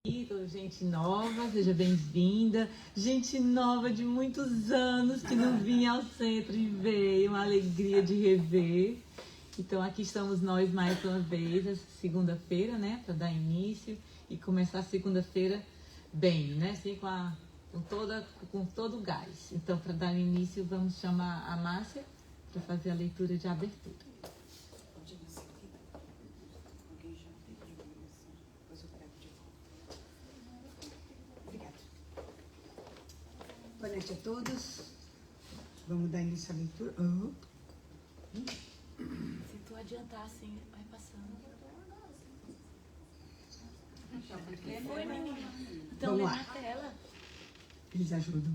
Gente nova, seja bem-vinda. Gente nova de muitos anos que não vinha ao centro e veio, uma alegria de rever. Então aqui estamos nós mais uma vez, essa segunda-feira, né, para dar início e começar a segunda-feira bem, né, assim, com todo o gás. Então, para dar início, vamos chamar a Márcia para fazer a leitura de abertura. Boa noite a todos. Vamos dar início à leitura. Se tu adiantar assim, vai passando. Oi, menina. Então, lê na tela. Eles ajudam.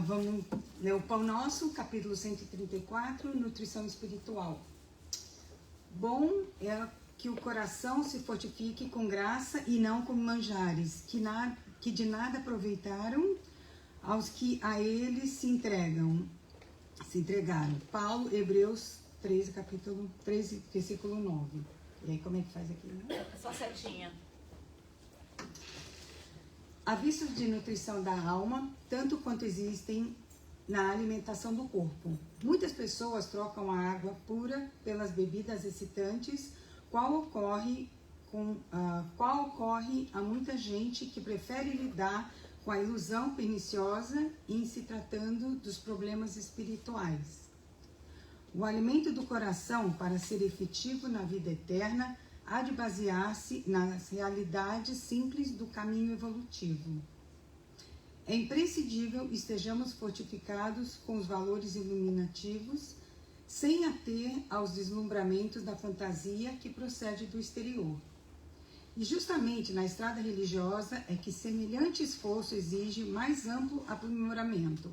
Vamos ler o Pão Nosso, capítulo 134, Nutrição Espiritual. Bom é que o coração se fortifique com graça e não com manjares, que de nada aproveitaram aos que a eles se entregaram. Paulo, Hebreus 13, capítulo 13, versículo 9. E aí, como é que faz aqui? Né? Só setinha. Há vícios de nutrição da alma, tanto quanto existem na alimentação do corpo. Muitas pessoas trocam a água pura pelas bebidas excitantes, qual ocorre a muita gente que prefere lidar com a ilusão perniciosa em se tratando dos problemas espirituais. O alimento do coração, para ser efetivo na vida eterna, há de basear-se nas realidades simples do caminho evolutivo. É imprescindível estejamos fortificados com os valores iluminativos, sem ater aos deslumbramentos da fantasia que procede do exterior. E justamente na estrada religiosa é que semelhante esforço exige mais amplo aprimoramento.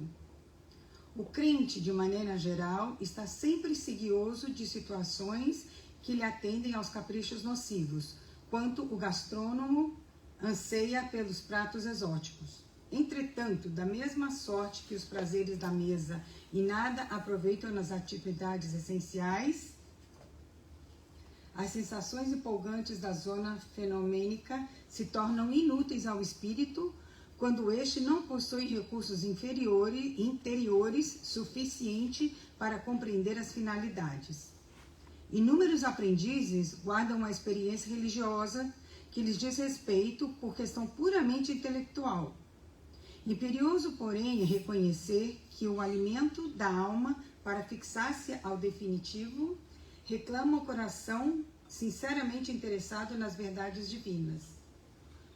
O crente, de maneira geral, está sempre seguioso de situações que lhe atendem aos caprichos nocivos, quanto o gastrônomo anseia pelos pratos exóticos. Entretanto, da mesma sorte que os prazeres da mesa e nada aproveitam nas atividades essenciais, as sensações empolgantes da zona fenomênica se tornam inúteis ao espírito quando este não possui recursos interiores suficiente para compreender as finalidades. Inúmeros aprendizes guardam uma experiência religiosa que lhes diz respeito por questão puramente intelectual. Imperioso, porém, é reconhecer que o alimento da alma, para fixar-se ao definitivo, reclama o coração sinceramente interessado nas verdades divinas.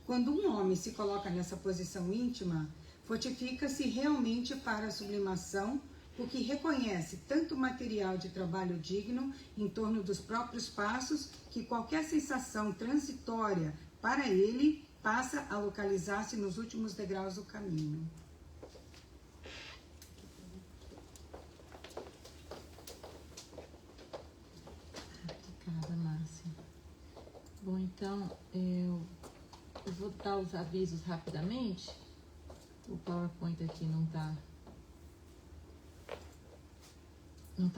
Quando um homem se coloca nessa posição íntima, fortifica-se realmente para a sublimação, porque reconhece tanto material de trabalho digno em torno dos próprios passos, que qualquer sensação transitória para ele passa a localizar-se nos últimos degraus do caminho. Obrigada, Márcia. Bom, então, eu vou dar os avisos rapidamente. O PowerPoint aqui não está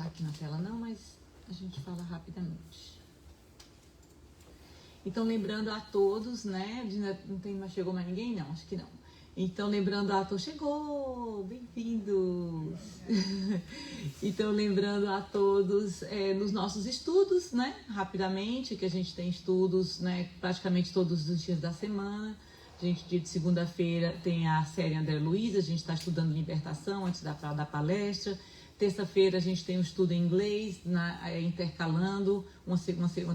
aqui na tela não, mas a gente fala rapidamente. Então, lembrando a todos, né? Chegou mais ninguém? Não, acho que não. Então, lembrando a todos, chegou, bem-vindos. Então, lembrando a todos nos nossos estudos, né? Rapidamente, que a gente tem estudos, né? Praticamente todos os dias da semana. A gente, dia de segunda-feira, tem a série André Luiz, a gente está estudando libertação antes da palestra. Terça-feira a gente tem um estudo em inglês, intercalando, uma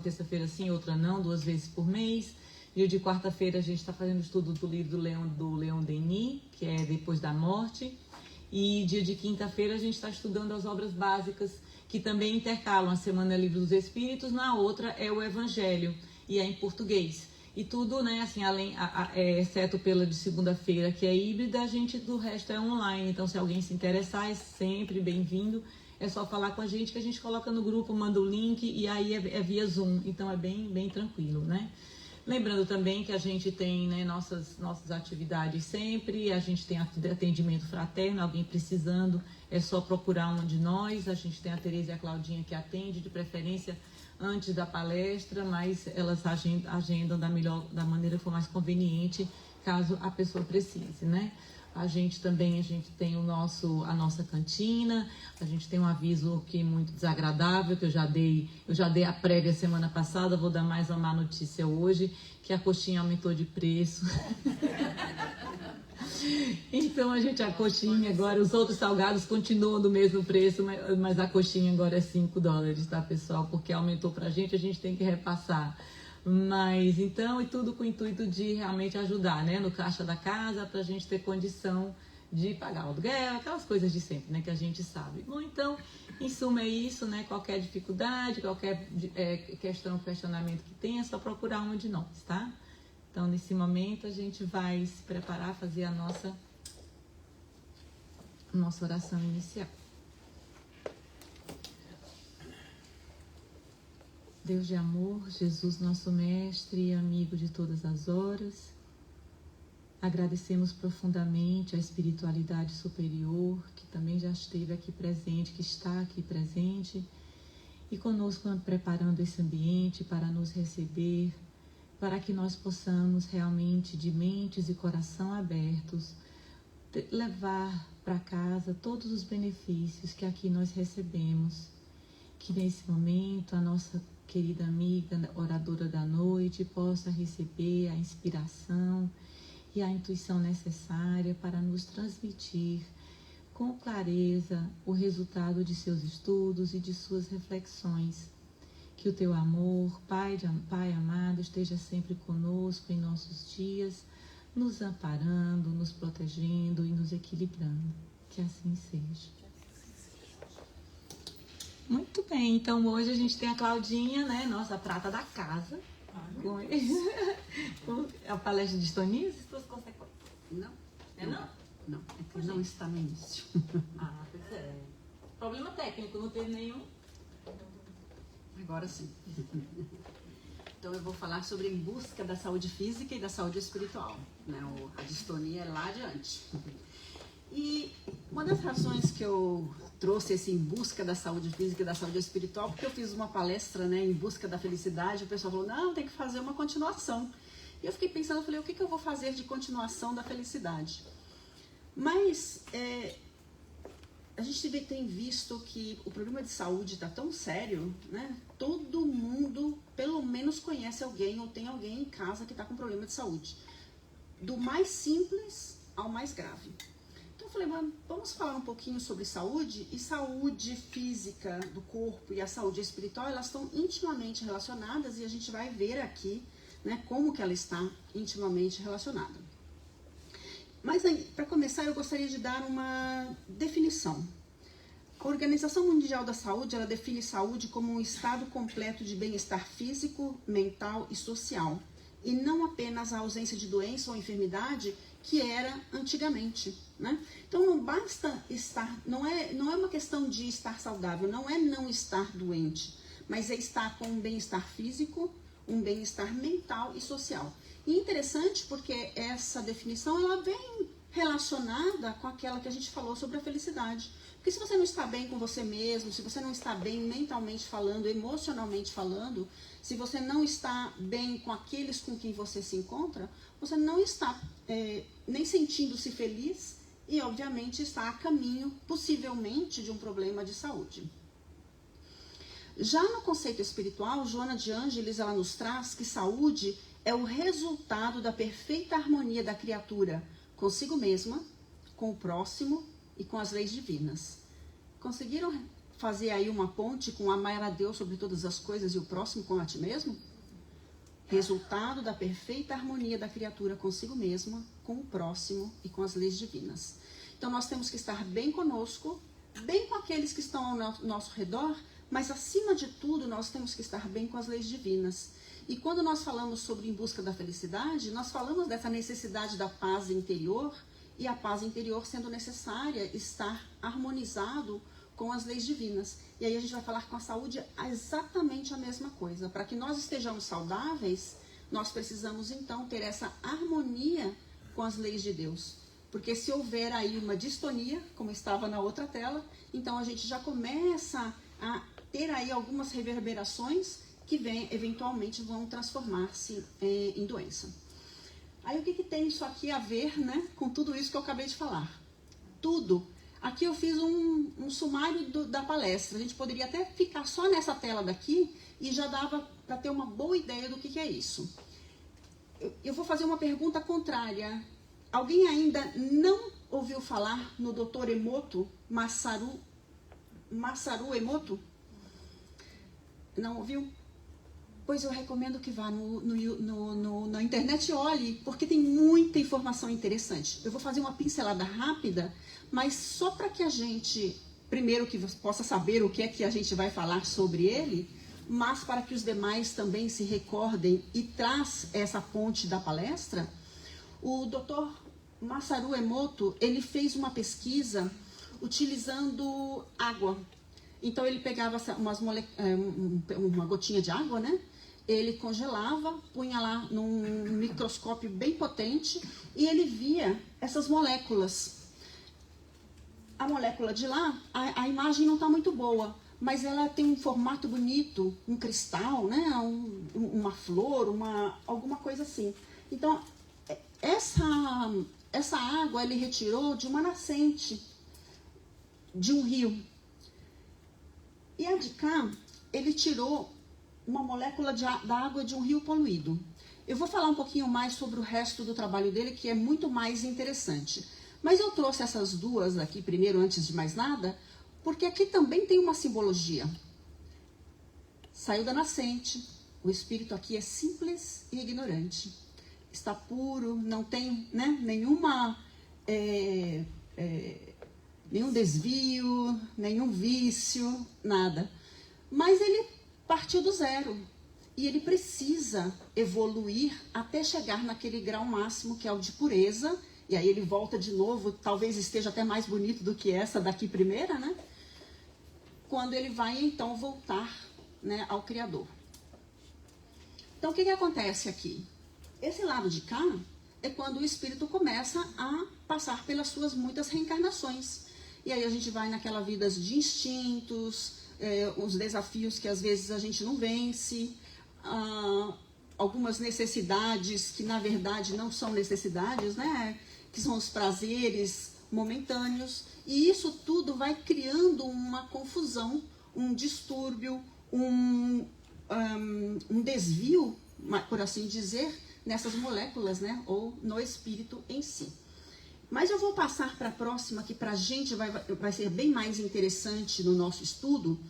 terça-feira sim, outra não, 2 vezes por mês. Dia de quarta-feira a gente está fazendo o estudo do livro do Leon Denis, que é Depois da Morte. E dia de quinta-feira a gente está estudando as obras básicas, que também intercalam. A semana é Livro dos Espíritos, na outra é o Evangelho, e é em português. E tudo, né, assim, exceto pela de segunda-feira, que é híbrida, do resto é online. Então, se alguém se interessar, é sempre bem-vindo. É só falar com a gente, que a gente coloca no grupo, manda o link, e aí é via Zoom. Então, é bem tranquilo, né? Lembrando também que a gente tem, né, nossas atividades sempre, a gente tem atendimento fraterno, alguém precisando, é só procurar uma de nós. A gente tem a Tereza e a Claudinha que atende, de preferência antes da palestra, mas elas agendam da maneira que for mais conveniente, caso a pessoa precise, né? A gente tem a nossa cantina, a gente tem um aviso que é muito desagradável, que eu já dei a prévia semana passada, vou dar mais uma má notícia hoje, que a coxinha aumentou de preço. Então a coxinha agora, os outros salgados continuam do mesmo preço, mas a coxinha agora é $5, tá, pessoal? Porque aumentou pra gente, a gente tem que repassar. Mas então, e tudo com o intuito de realmente ajudar, né? No caixa da casa, pra gente ter condição de pagar o aluguel, aquelas coisas de sempre, né? Que a gente sabe. Bom, então, em suma é isso, né? Qualquer dificuldade, qualquer questionamento que tenha, é só procurar uma de nós, tá? Então, nesse momento, a gente vai se preparar, fazer a nossa oração inicial. Deus de amor, Jesus, nosso mestre e amigo de todas as horas, agradecemos profundamente a espiritualidade superior, que também já esteve aqui presente, que está aqui presente, e conosco preparando esse ambiente para nos receber, para que nós possamos realmente, de mentes e coração abertos, levar para casa todos os benefícios que aqui nós recebemos. Que nesse momento a nossa querida amiga, oradora da noite, possa receber a inspiração e a intuição necessária para nos transmitir com clareza o resultado de seus estudos e de suas reflexões. Que o teu amor, Pai amado, esteja sempre conosco em nossos dias, nos amparando, nos protegendo e nos equilibrando. Que assim seja. Muito bem, então hoje a gente tem a Claudinha, né, nossa prata da casa, com a palestra de distonia. Não. É não? Não, é que não está no início. Ah, pois é. Problema técnico, não teve nenhum. Agora sim. Então eu vou falar sobre Em Busca da Saúde Física e da Saúde Espiritual, né? A distonia é lá adiante. E uma das razões que eu trouxe esse Em Busca da Saúde Física e da Saúde Espiritual, porque eu fiz uma palestra, né, Em Busca da Felicidade, o pessoal falou, não, tem que fazer uma continuação. E eu fiquei pensando, eu falei, o que eu vou fazer de continuação da felicidade? Mas a gente tem visto que o problema de saúde está tão sério, né? Todo mundo, pelo menos, conhece alguém ou tem alguém em casa que está com problema de saúde. Do mais simples ao mais grave. Então eu falei, vamos falar um pouquinho sobre saúde, e saúde física do corpo e a saúde espiritual, elas estão intimamente relacionadas, e a gente vai ver aqui, né, como que ela está intimamente relacionada. Mas para começar, eu gostaria de dar uma definição. A Organização Mundial da Saúde, ela define saúde como um estado completo de bem-estar físico, mental e social, e não apenas a ausência de doença ou enfermidade, que era antigamente, né? Então não basta estar, não é uma questão de estar saudável, não é não estar doente, mas é estar com um bem-estar físico, um bem-estar mental e social. E interessante porque essa definição ela vem relacionada com aquela que a gente falou sobre a felicidade. Porque se você não está bem com você mesmo, se você não está bem mentalmente falando, emocionalmente falando, se você não está bem com aqueles com quem você se encontra, você não está nem sentindo-se feliz e, obviamente, está a caminho, possivelmente, de um problema de saúde. Já no conceito espiritual, Joana de Ângeles ela nos traz que saúde é o resultado da perfeita harmonia da criatura consigo mesma, com o próximo e com as leis divinas. Conseguiram fazer aí uma ponte com amar a Deus sobre todas as coisas e o próximo como a ti mesmo? Resultado da perfeita harmonia da criatura consigo mesma, com o próximo e com as leis divinas. Então nós temos que estar bem conosco, bem com aqueles que estão ao nosso redor, mas acima de tudo nós temos que estar bem com as leis divinas. E quando nós falamos sobre Em Busca da Felicidade, nós falamos dessa necessidade da paz interior, e a paz interior sendo necessária estar harmonizado com as leis divinas. E aí a gente vai falar com a saúde exatamente a mesma coisa. Para que nós estejamos saudáveis, nós precisamos então ter essa harmonia com as leis de Deus. Porque se houver aí uma distonia, como estava na outra tela, então a gente já começa a ter aí algumas reverberações que eventualmente vão transformar-se em doença. Aí o que tem isso aqui a ver, né, com tudo isso que eu acabei de falar? Tudo. Aqui eu fiz um sumário da palestra. A gente poderia até ficar só nessa tela daqui e já dava para ter uma boa ideia do que é isso. Eu vou fazer uma pergunta contrária. Alguém ainda não ouviu falar no Dr. Emoto, Masaru Emoto? Não ouviu? Pois eu recomendo que vá na internet e olhe, porque tem muita informação interessante. Eu vou fazer uma pincelada rápida, mas só para que a gente, primeiro que possa saber o que é que a gente vai falar sobre ele, mas para que os demais também se recordem e traz essa ponte da palestra, o Dr. Masaru Emoto, ele fez uma pesquisa utilizando água. Então ele pegava uma gotinha de água, né? Ele congelava, punha lá num microscópio bem potente e ele via essas moléculas. A molécula de lá, a imagem não está muito boa, mas ela tem um formato bonito, um cristal, né? Uma flor, alguma coisa assim. Então, essa água ele retirou de uma nascente, de um rio. E a de cá, ele tirou uma molécula da água de um rio poluído. Eu vou falar um pouquinho mais sobre o resto do trabalho dele, que é muito mais interessante. Mas eu trouxe essas duas aqui primeiro, antes de mais nada, porque aqui também tem uma simbologia. Saiu da nascente, o espírito aqui é simples e ignorante. Está puro, não tem, né, nenhum desvio, nenhum vício, nada. Mas ele partiu do zero e ele precisa evoluir até chegar naquele grau máximo que é o de pureza, e aí ele volta de novo, talvez esteja até mais bonito do que essa daqui primeira, né? Quando ele vai então voltar, né, ao Criador. Então o que acontece aqui? Esse lado de cá é quando o espírito começa a passar pelas suas muitas reencarnações. E aí a gente vai naquela vida de instintos, os desafios que às vezes a gente não vence, algumas necessidades que na verdade não são necessidades, né? Que são os prazeres momentâneos, e isso tudo vai criando uma confusão, um distúrbio, um desvio, por assim dizer, nessas moléculas, né? Ou no espírito em si. Mas eu vou passar para a próxima, que para a gente vai ser bem mais interessante no nosso estudo.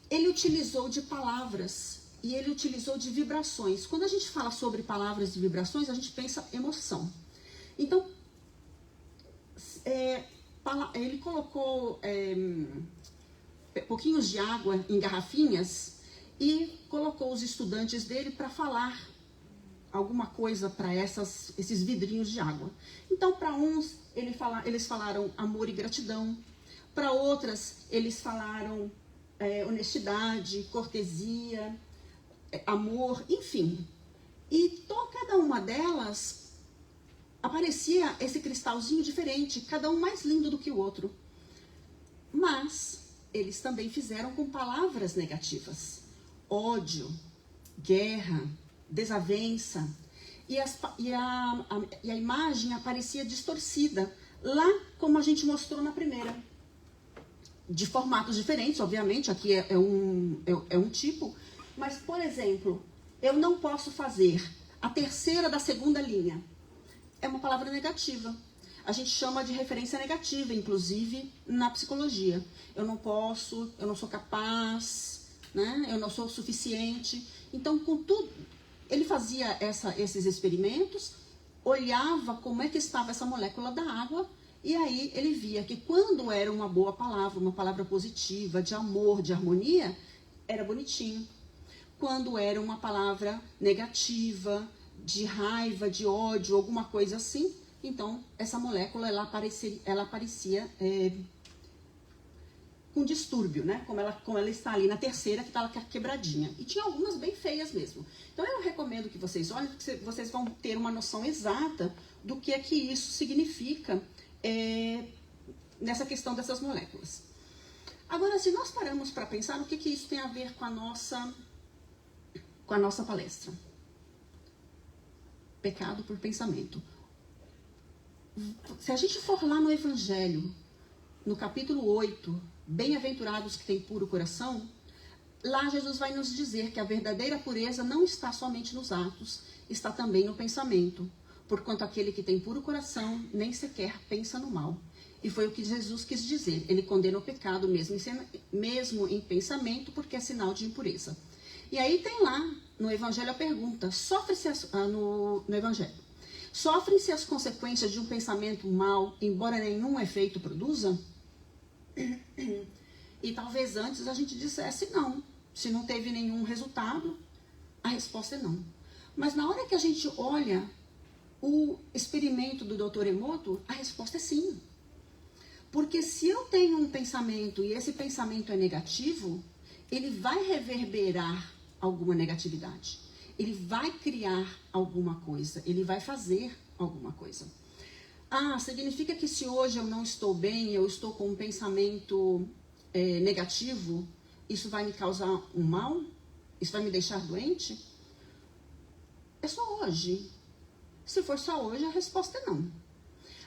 Ele utilizou de palavras e ele utilizou de vibrações. Quando a gente fala sobre palavras e vibrações, a gente pensa emoção. Então, ele colocou pouquinhos de água em garrafinhas e colocou os estudantes dele para falar alguma coisa para esses vidrinhos de água. Então, para uns, eles falaram amor e gratidão. Para outras, eles falaram honestidade, cortesia, amor, enfim. E cada uma delas aparecia esse cristalzinho diferente, cada um mais lindo do que o outro. Mas eles também fizeram com palavras negativas. Ódio, guerra, desavença, e a imagem aparecia distorcida, lá como a gente mostrou na primeira, de formatos diferentes, obviamente, aqui é um tipo, mas, por exemplo, eu não posso fazer a terceira da segunda linha, é uma palavra negativa, a gente chama de referência negativa, inclusive na psicologia. Eu não posso, eu não sou capaz, né? Eu não sou o suficiente. Então, contudo, ele fazia esses experimentos, olhava como é que estava essa molécula da água, e aí ele via que quando era uma boa palavra, uma palavra positiva, de amor, de harmonia, era bonitinho. Quando era uma palavra negativa, de raiva, de ódio, alguma coisa assim, então essa molécula ela aparecia com distúrbio, né? Como ela está ali na terceira, que está quebradinha. E tinha algumas bem feias mesmo. Então eu recomendo que vocês olhem, porque vocês vão ter uma noção exata do que é que isso significa nessa questão dessas moléculas. Agora, se nós paramos para pensar, o que isso tem a ver com a nossa com a nossa palestra. Pecado por pensamento. Se a gente for lá no Evangelho, no capítulo 8, bem-aventurados que têm puro coração, lá Jesus vai nos dizer que a verdadeira pureza não está somente nos atos, está também no pensamento. Porquanto aquele que tem puro coração nem sequer pensa no mal. E foi o que Jesus quis dizer. Ele condena o pecado mesmo em pensamento, porque é sinal de impureza. E aí tem lá no Evangelho a pergunta, no Evangelho, sofrem-se as consequências de um pensamento mau, embora nenhum efeito produza? E talvez antes a gente dissesse não. Se não teve nenhum resultado, a resposta é não. Mas na hora que a gente olha o experimento do Dr. Emoto, a resposta é sim. Porque se eu tenho um pensamento e esse pensamento é negativo, ele vai reverberar alguma negatividade. Ele vai criar alguma coisa, ele vai fazer alguma coisa. Ah, significa que se hoje eu não estou bem, eu estou com um pensamento negativo, isso vai me causar um mal? Isso vai me deixar doente? É só hoje. Se for só hoje, a resposta é não.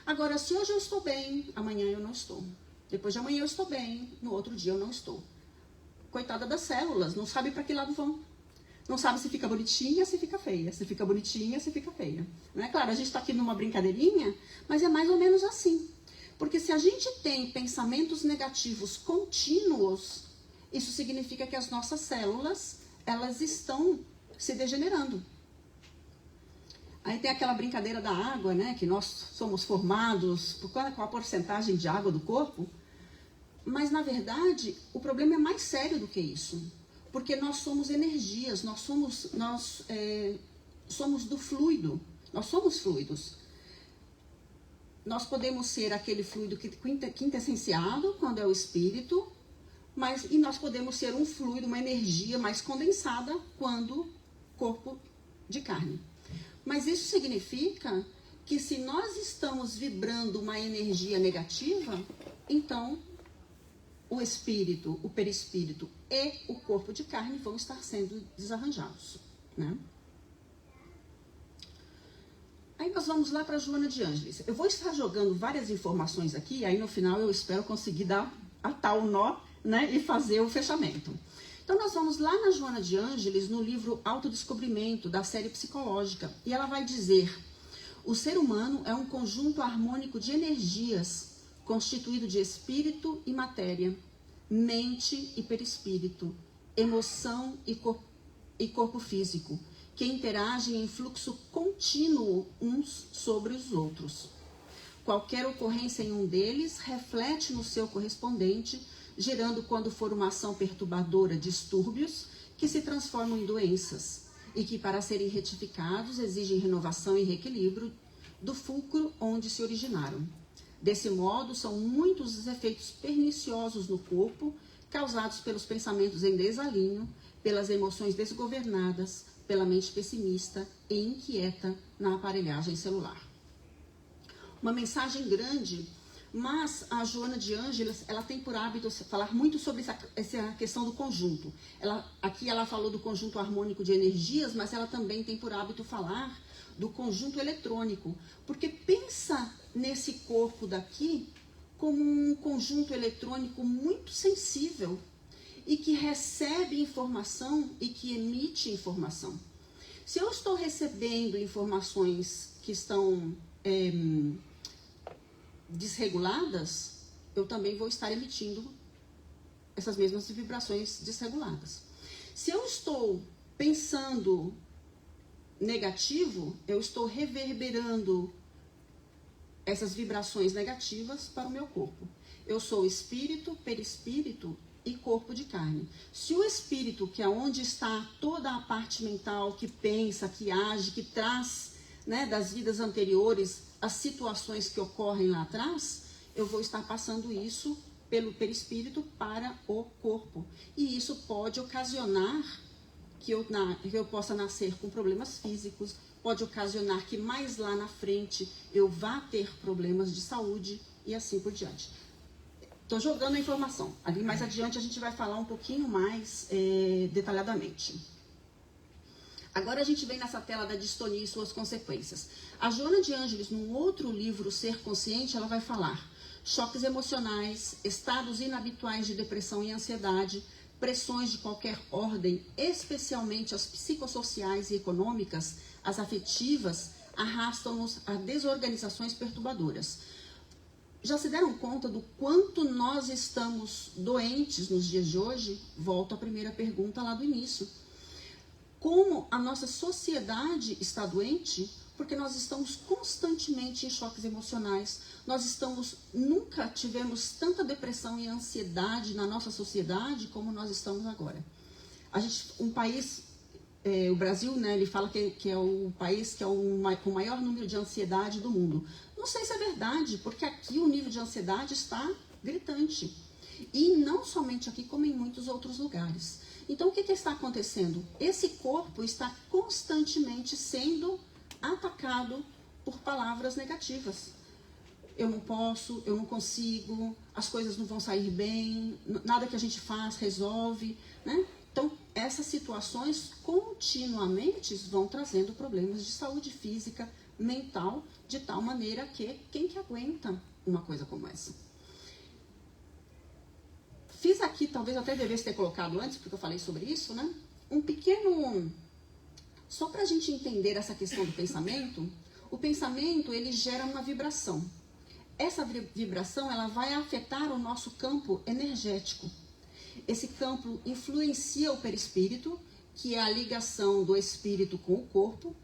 Agora, se hoje eu estou bem, amanhã eu não estou. Depois de amanhã eu estou bem, no outro dia eu não estou. Coitada das células, não sabe para que lado vão. Não sabe se fica bonitinha, se fica feia. Se fica bonitinha, se fica feia. Não é claro, a gente está aqui numa brincadeirinha, mas é mais ou menos assim. Porque se a gente tem pensamentos negativos contínuos, isso significa que as nossas células, elas estão se degenerando. Aí tem aquela brincadeira da água, né? Que nós somos formados com a porcentagem de água do corpo. Mas, na verdade, o problema é mais sério do que isso. Porque nós somos energias, nós somos do fluido. Nós somos fluidos. Nós podemos ser aquele fluido quintessenciado, quando é o espírito, e nós podemos ser um fluido, uma energia mais condensada, quando corpo de carne. Mas isso significa que se nós estamos vibrando uma energia negativa, então o espírito, o perispírito e o corpo de carne vão estar sendo desarranjados, né? Aí nós vamos lá para Joana de Ângeles. Eu vou estar jogando várias informações aqui, aí no final eu espero conseguir atar o nó, né, e fazer o fechamento. Então nós vamos lá na Joana de Ângeles, no livro Autodescobrimento, da série psicológica, e ela vai dizer: o ser humano é um conjunto harmônico de energias, constituído de espírito e matéria, mente e perispírito, emoção e corpo físico, que interagem em fluxo contínuo uns sobre os outros. Qualquer ocorrência em um deles reflete no seu correspondente, gerando, quando for uma ação perturbadora, distúrbios que se transformam em doenças e que, para serem retificados, exigem renovação e reequilíbrio do fulcro onde se originaram. Desse modo, são muitos os efeitos perniciosos no corpo, causados pelos pensamentos em desalinho, pelas emoções desgovernadas, pela mente pessimista e inquieta na aparelhagem celular. Uma mensagem grande, mas a Joana de Ângeles, ela tem por hábito falar muito sobre essa questão do conjunto. Aqui ela falou do conjunto harmônico de energias, mas ela também tem por hábito falar do conjunto eletrônico, porque pensa nesse corpo daqui como um conjunto eletrônico muito sensível e que recebe informação e que emite informação. Se eu estou recebendo informações que estão desreguladas, eu também vou estar emitindo essas mesmas vibrações desreguladas. Se eu estou pensando negativo, eu estou reverberando essas vibrações negativas para o meu corpo. Eu sou espírito, perispírito e corpo de carne. Se o espírito, que é onde está toda a parte mental que pensa, que age, que traz, né, das vidas anteriores as situações que ocorrem lá atrás, eu vou estar passando isso pelo perispírito para o corpo. E isso pode ocasionar que eu possa nascer com problemas físicos, pode ocasionar que mais lá na frente eu vá ter problemas de saúde e assim por diante. Estou jogando a informação. Ali mais adiante a gente vai falar um pouquinho mais detalhadamente. Agora a gente vem nessa tela da distonia e suas consequências. A Joana de Ângeles, num outro livro, Ser Consciente, ela vai falar: choques emocionais, estados inabituais de depressão e ansiedade, pressões de qualquer ordem, especialmente as psicossociais e econômicas, as afetivas, arrastam-nos a desorganizações perturbadoras. Já se deram conta do quanto nós estamos doentes nos dias de hoje? Volto à primeira pergunta lá do início. Como a nossa sociedade está doente? Porque nós estamos constantemente em choques emocionais. Nunca tivemos tanta depressão e ansiedade na nossa sociedade como nós estamos agora. O Brasil, né, ele fala que é o país que é com o maior número de ansiedade do mundo. Não sei se é verdade, porque aqui o nível de ansiedade está gritante. E não somente aqui, como em muitos outros lugares. Então, o que está acontecendo? Esse corpo está constantemente sendo atacado por palavras negativas. Eu não posso, eu não consigo, as coisas não vão sair bem, nada que a gente faz resolve, né? Então, essas situações continuamente vão trazendo problemas de saúde física, mental, de tal maneira que quem que aguenta uma coisa como essa? Fiz aqui, talvez eu até devesse ter colocado antes, porque eu falei sobre isso, né? Um pequeno... Só para a gente entender essa questão do pensamento, o pensamento, ele gera uma vibração. Essa vibração, ela vai afetar o nosso campo energético. Esse campo influencia o perispírito, que é a ligação do espírito com o corpo.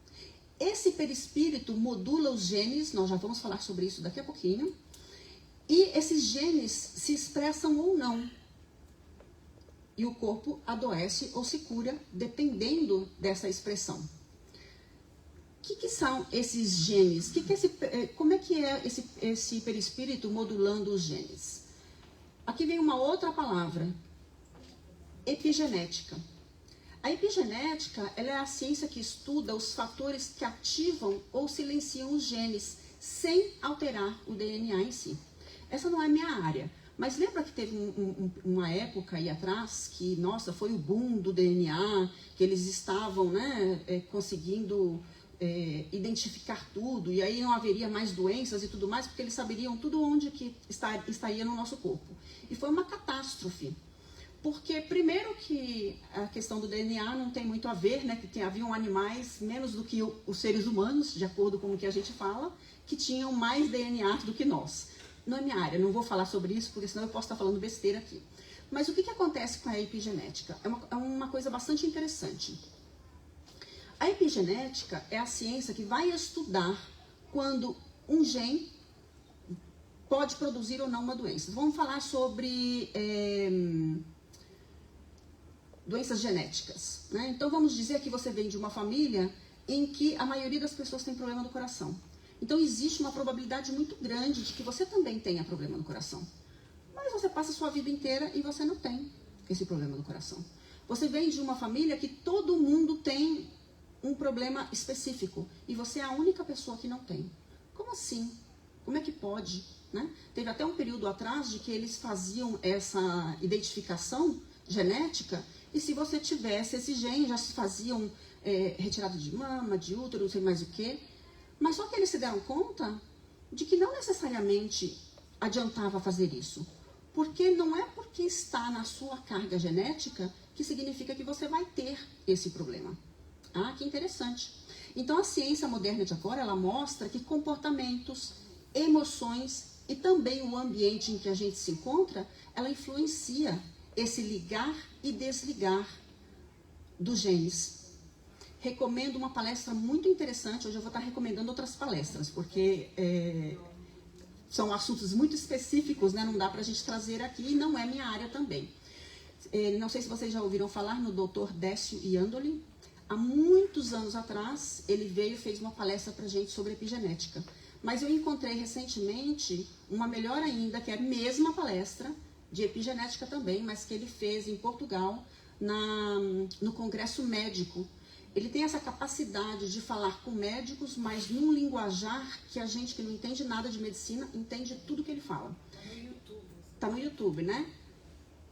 Esse perispírito modula os genes, nós já vamos falar sobre isso daqui a pouquinho. E esses genes se expressam ou não. E o corpo adoece ou se cura, dependendo dessa expressão. O que são esses genes? Como é que é esse perispírito modulando os genes? Aqui vem uma outra palavra, epigenética. A epigenética, ela é a ciência que estuda os fatores que ativam ou silenciam os genes, sem alterar o DNA em si. Essa não é minha área, mas lembra que teve uma época aí atrás que, nossa, foi o boom do DNA, que eles estavam, né, conseguindo identificar tudo, e aí não haveria mais doenças e tudo mais, porque eles saberiam tudo onde que estaria no nosso corpo. E foi uma catástrofe. Porque, primeiro, que a questão do DNA não tem muito a ver, né? Que haviam animais, menos do que os seres humanos, de acordo com o que a gente fala, que tinham mais DNA do que nós. Não é minha área, não vou falar sobre isso, porque senão eu posso estar falando besteira aqui. Mas o que acontece com a epigenética? É uma coisa bastante interessante. A epigenética é a ciência que vai estudar quando um gene pode produzir ou não uma doença. Vamos falar sobre... doenças genéticas, né? Então vamos dizer que você vem de uma família em que a maioria das pessoas tem problema do coração. Então existe uma probabilidade muito grande de que você também tenha problema no coração. Mas você passa a sua vida inteira e você não tem esse problema no coração. Você vem de uma família que todo mundo tem um problema específico e você é a única pessoa que não tem. Como assim? Como é que pode? Né? Teve até um período atrás de que eles faziam essa identificação genética. E se você tivesse esse gene, já se faziam retirada de mama, de útero, não sei mais o quê. Mas só que eles se deram conta de que não necessariamente adiantava fazer isso. Porque não é porque está na sua carga genética que significa que você vai ter esse problema. Ah, que interessante. Então a ciência moderna de agora, ela mostra que comportamentos, emoções e também o ambiente em que a gente se encontra, ela influencia esse ligar e desligar dos genes. Recomendo uma palestra muito interessante, hoje eu vou estar recomendando outras palestras, porque são assuntos muito específicos, né? Não dá pra gente trazer aqui, e não é minha área também. Não sei se vocês já ouviram falar no Dr. Décio Iandoli. Há muitos anos atrás, ele veio e fez uma palestra pra gente sobre epigenética. Mas eu encontrei recentemente uma melhor ainda, que é a mesma palestra, de epigenética também, mas que ele fez em Portugal, no Congresso Médico. Ele tem essa capacidade de falar com médicos, mas num linguajar que a gente que não entende nada de medicina, entende tudo que ele fala. Tá no YouTube, né?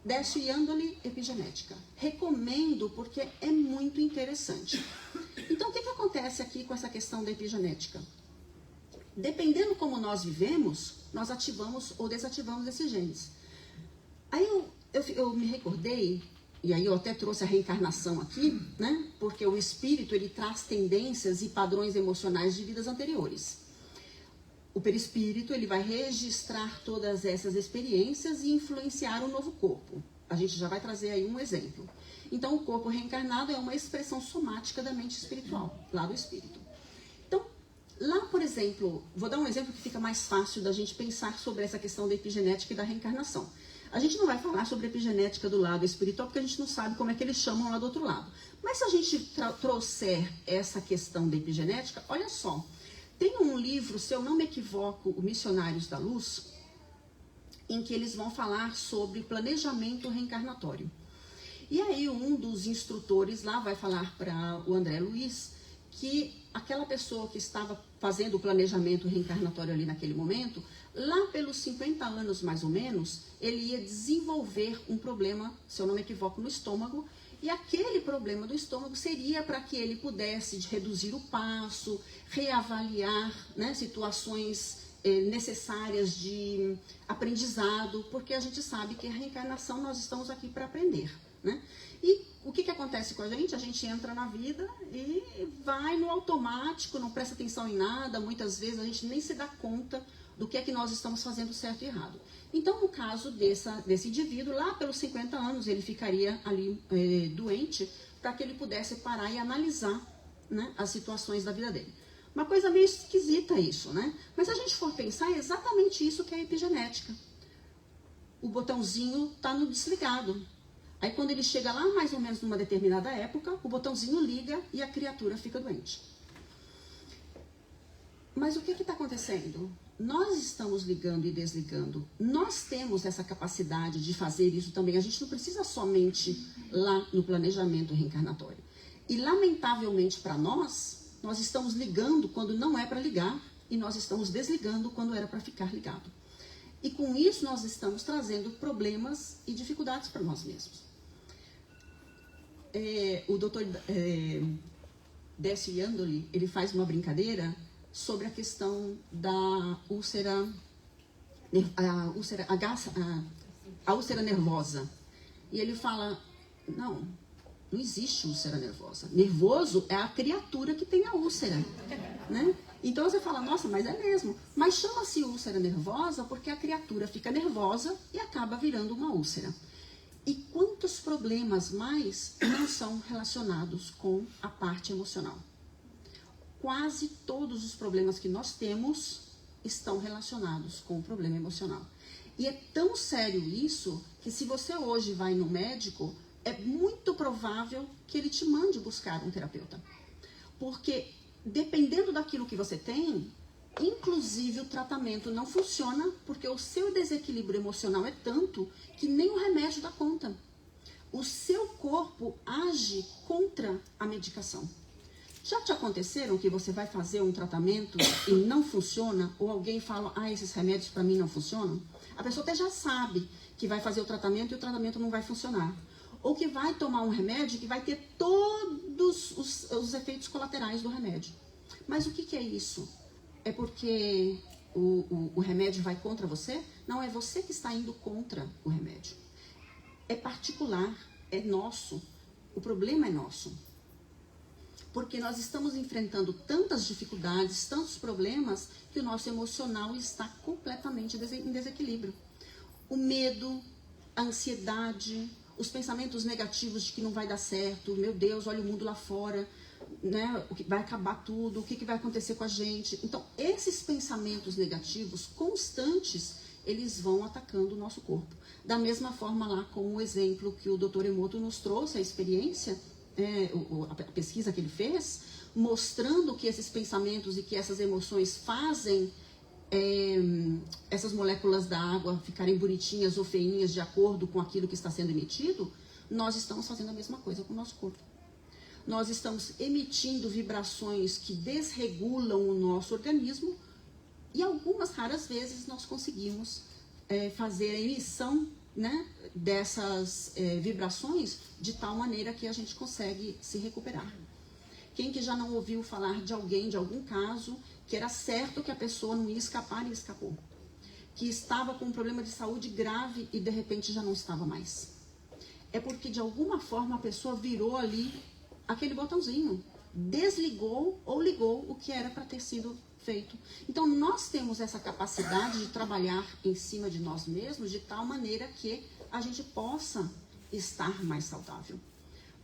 Décio Iandoli, epigenética. Recomendo porque é muito interessante. Então, o que acontece aqui com essa questão da epigenética? Dependendo como nós vivemos, nós ativamos ou desativamos esses genes. Aí eu me recordei, e aí eu até trouxe a reencarnação aqui, né? Porque o espírito, ele traz tendências e padrões emocionais de vidas anteriores. O perispírito, ele vai registrar todas essas experiências e influenciar o novo corpo. A gente já vai trazer aí um exemplo. Então, o corpo reencarnado é uma expressão somática da mente espiritual, lá do espírito. Então, lá, por exemplo, vou dar um exemplo que fica mais fácil da gente pensar sobre essa questão da epigenética e da reencarnação. A gente não vai falar sobre epigenética do lado espiritual, porque a gente não sabe como é que eles chamam lá do outro lado. Mas se a gente trouxer essa questão da epigenética, olha só. Tem um livro, se eu não me equivoco, o Missionários da Luz, em que eles vão falar sobre planejamento reencarnatório. E aí um dos instrutores lá vai falar para o André Luiz que aquela pessoa que estava fazendo o planejamento reencarnatório ali naquele momento, lá pelos 50 anos mais ou menos, ele ia desenvolver um problema, se eu não me equivoco, no estômago, e aquele problema do estômago seria para que ele pudesse reduzir o passo, reavaliar, né, situações necessárias de aprendizado, porque a gente sabe que a reencarnação nós estamos aqui para aprender, né? E o que acontece com a gente? A gente entra na vida e vai no automático, não presta atenção em nada, muitas vezes a gente nem se dá conta do que é que nós estamos fazendo certo e errado. Então, no caso desse indivíduo, lá pelos 50 anos, ele ficaria ali doente para que ele pudesse parar e analisar, né, as situações da vida dele. Uma coisa meio esquisita isso, né? Mas se a gente for pensar, é exatamente isso que é a epigenética. O botãozinho está no desligado. Aí quando ele chega lá, mais ou menos numa determinada época, o botãozinho liga e a criatura fica doente. Mas o que está acontecendo? Nós estamos ligando e desligando. Nós temos essa capacidade de fazer isso também. A gente não precisa somente lá no planejamento reencarnatório. E lamentavelmente para nós estamos ligando quando não é para ligar e nós estamos desligando quando era para ficar ligado. E com isso nós estamos trazendo problemas e dificuldades para nós mesmos. O Dr. Décio Iandoli, ele faz uma brincadeira sobre a questão da úlcera nervosa. E ele fala, não existe úlcera nervosa. Nervoso é a criatura que tem a úlcera, né? Então você fala, nossa, mas é mesmo. Mas chama-se úlcera nervosa porque a criatura fica nervosa e acaba virando uma úlcera. E quantos problemas mais não são relacionados com a parte emocional? Quase todos os problemas que nós temos estão relacionados com o problema emocional. E é tão sério isso que se você hoje vai no médico, é muito provável que ele te mande buscar um terapeuta. Porque dependendo daquilo que você tem, inclusive o tratamento não funciona porque o seu desequilíbrio emocional é tanto que nem o remédio dá conta. O seu corpo age contra a medicação. Já te aconteceram que você vai fazer um tratamento e não funciona? Ou alguém fala, esses remédios para mim não funcionam? A pessoa até já sabe que vai fazer o tratamento e o tratamento não vai funcionar. Ou que vai tomar um remédio que vai ter todos os efeitos colaterais do remédio. Mas o que é isso? É porque o remédio vai contra você? Não, é você que está indo contra o remédio. É particular, é nosso. O problema é nosso. Porque nós estamos enfrentando tantas dificuldades, tantos problemas, que o nosso emocional está completamente em desequilíbrio. O medo, a ansiedade, os pensamentos negativos de que não vai dar certo, meu Deus, olha o mundo lá fora, né? O que vai acabar tudo, o que vai acontecer com a gente. Então, esses pensamentos negativos constantes, eles vão atacando o nosso corpo. Da mesma forma lá, com o exemplo que o Dr. Emoto nos trouxe, a experiência, a pesquisa que ele fez, mostrando que esses pensamentos e que essas emoções fazem essas moléculas da água ficarem bonitinhas ou feinhas de acordo com aquilo que está sendo emitido, nós estamos fazendo a mesma coisa com o nosso corpo. Nós estamos emitindo vibrações que desregulam o nosso organismo e algumas raras vezes nós conseguimos fazer a emissão, né, dessas vibrações de tal maneira que a gente consegue se recuperar. Quem que já não ouviu falar de alguém, de algum caso, que era certo que a pessoa não ia escapar e escapou? Que estava com um problema de saúde grave e de repente já não estava mais. É porque de alguma forma a pessoa virou ali aquele botãozinho, desligou ou ligou o que era para ter sido feito. Então nós temos essa capacidade de trabalhar em cima de nós mesmos de tal maneira que a gente possa estar mais saudável.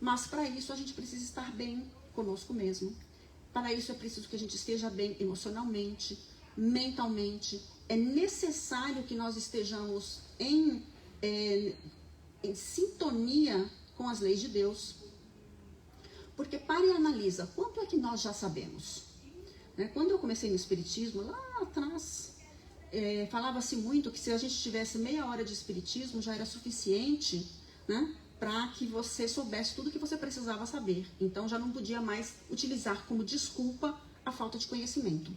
Mas para isso a gente precisa estar bem conosco mesmo. Para isso é preciso que a gente esteja bem emocionalmente, mentalmente. É necessário que nós estejamos em sintonia com as leis de Deus. Porque pare e analisa, quanto é que nós já sabemos? Quando eu comecei no Espiritismo, lá atrás, falava-se muito que se a gente tivesse meia hora de Espiritismo já era suficiente, né, para que você soubesse tudo que você precisava saber. Então já não podia mais utilizar como desculpa a falta de conhecimento.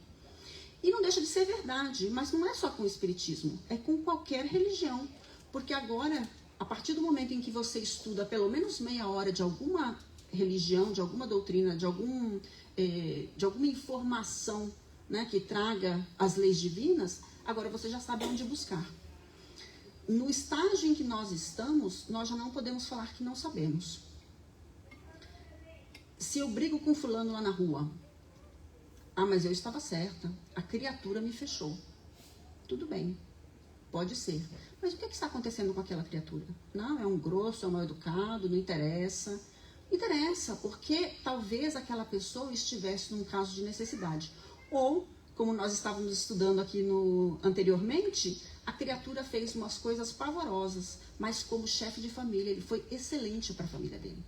E não deixa de ser verdade, mas não é só com o Espiritismo, é com qualquer religião. Porque agora, a partir do momento em que você estuda pelo menos meia hora de alguma religião, de alguma doutrina, de alguma informação, né, que traga as leis divinas, agora você já sabe onde buscar. No estágio em que nós estamos, nós já não podemos falar que não sabemos. Se eu brigo com fulano lá na rua, mas eu estava certa, a criatura me fechou. Tudo bem, pode ser. Mas o que está acontecendo com aquela criatura? Não, é um grosso, é um mal educado, não interessa. Interessa, porque talvez aquela pessoa estivesse num caso de necessidade. Ou, como nós estávamos estudando aqui anteriormente, a criatura fez umas coisas pavorosas, mas como chefe de família, ele foi excelente para a família dele.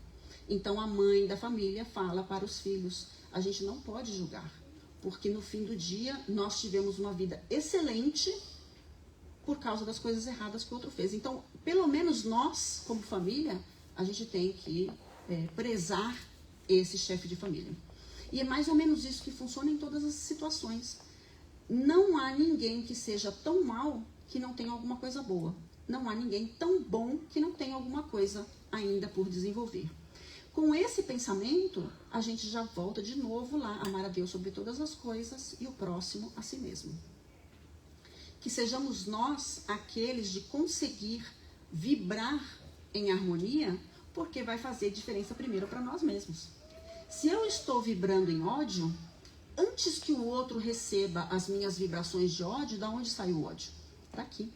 Então a mãe da família fala para os filhos, a gente não pode julgar, porque no fim do dia nós tivemos uma vida excelente por causa das coisas erradas que o outro fez. Então, pelo menos nós, como família, a gente tem que prezar esse chefe de família. E é mais ou menos isso que funciona em todas as situações. Não há ninguém que seja tão mal que não tenha alguma coisa boa. Não há ninguém tão bom que não tenha alguma coisa ainda por desenvolver. Com esse pensamento, a gente já volta de novo lá, amar a Deus sobre todas as coisas e o próximo a si mesmo. Que sejamos nós aqueles de conseguir vibrar em harmonia, porque vai fazer diferença primeiro para nós mesmos. Se eu estou vibrando em ódio, antes que o outro receba as minhas vibrações de ódio, da onde sai o ódio? Daqui.